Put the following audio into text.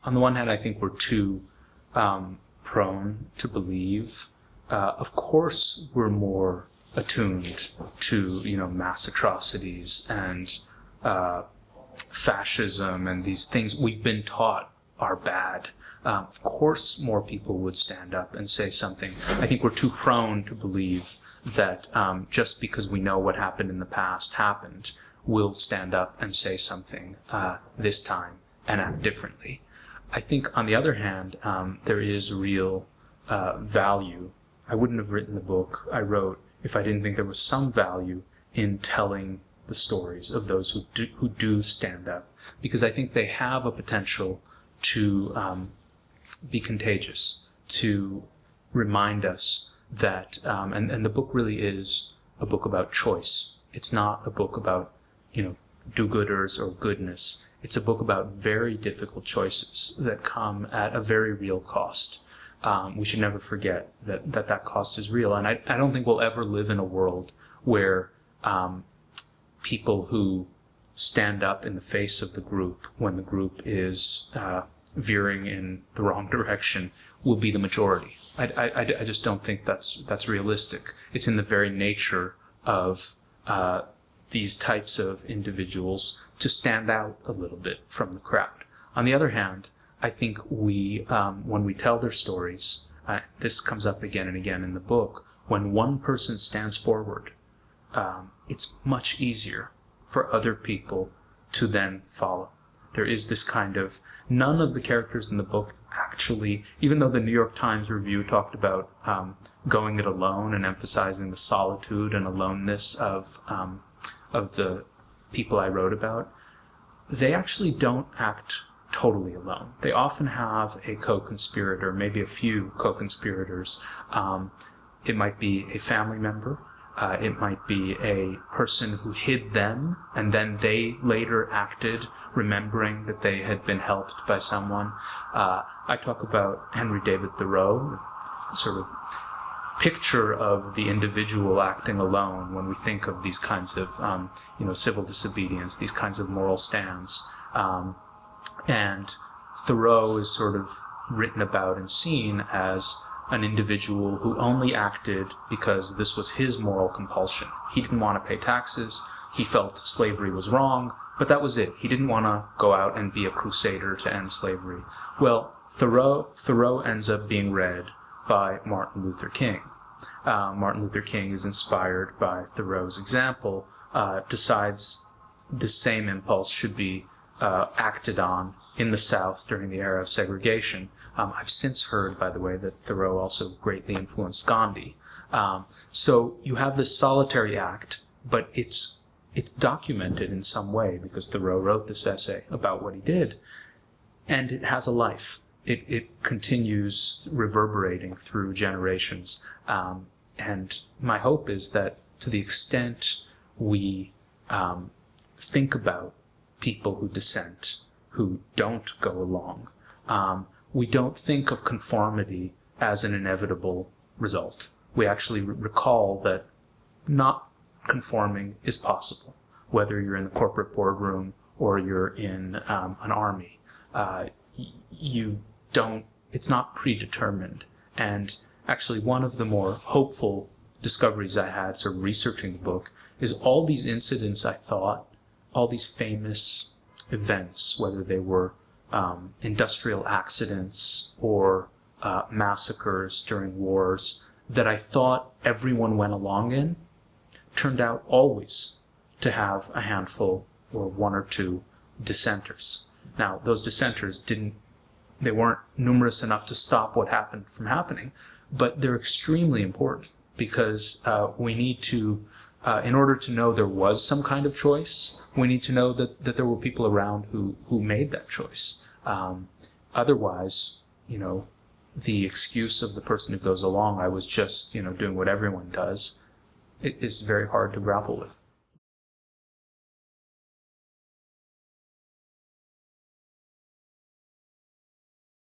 on the one hand, I think we're too prone to believe. Of course, we're more attuned to, mass atrocities and fascism and these things we've been taught are bad. Of course, more people would stand up and say something. I think we're too prone to believe that just because we know what happened in the past happened, we'll stand up and say something this time and act differently. I think, on the other hand, there is real value. I wouldn't have written the book I wrote if I didn't think there was some value in telling the stories of those who do stand up, because I think they have a potential to be contagious, to remind us that, and the book really is a book about choice. It's not a book about, do-gooders or goodness. It's a book about very difficult choices that come at a very real cost. We should never forget that cost is real. And I don't think we'll ever live in a world where people who stand up in the face of the group when the group is veering in the wrong direction will be the majority. I just don't think that's realistic. It's in the very nature of these types of individuals to stand out a little bit from the crowd. On the other hand, I think we, when we tell their stories, this comes up again and again in the book, when one person stands forward, it's much easier for other people to then follow. There is this kind of, none of the characters in the book actually, even though the New York Times review talked about going it alone and emphasizing the solitude and aloneness of the people I wrote about, they actually don't act totally alone. They often have a co-conspirator, maybe a few co-conspirators. It might be a family member. It might be a person who hid them, and then they later acted, remembering that they had been helped by someone. I talk about Henry David Thoreau, sort of picture of the individual acting alone when we think of these kinds of, civil disobedience, these kinds of moral stands. And Thoreau is sort of written about and seen as an individual who only acted because this was his moral compulsion. He didn't want to pay taxes. He felt slavery was wrong, but that was it. He didn't want to go out and be a crusader to end slavery. Well, Thoreau ends up being read by Martin Luther King. Martin Luther King is inspired by Thoreau's example, decides the same impulse should be acted on in the South during the era of segregation. I've since heard, by the way, that Thoreau also greatly influenced Gandhi. So you have this solitary act, but it's documented in some way because Thoreau wrote this essay about what he did, and it has a life. It continues reverberating through generations. And my hope is that to the extent we think about people who dissent, who don't go along, we don't think of conformity as an inevitable result. We actually recall that not conforming is possible, whether you're in the corporate boardroom or you're in an army. It's not predetermined. And actually, one of the more hopeful discoveries I had sort of researching the book is all these incidents I thought, all these famous events, whether they were industrial accidents or massacres during wars, that I thought everyone went along in, turned out always to have a handful or one or two dissenters. Now, those dissenters they weren't numerous enough to stop what happened from happening, but they're extremely important because we need to, in order to know there was some kind of choice, we need to know that there were people around who made that choice. Otherwise, the excuse of the person who goes along, I was just, doing what everyone does, it is very hard to grapple with.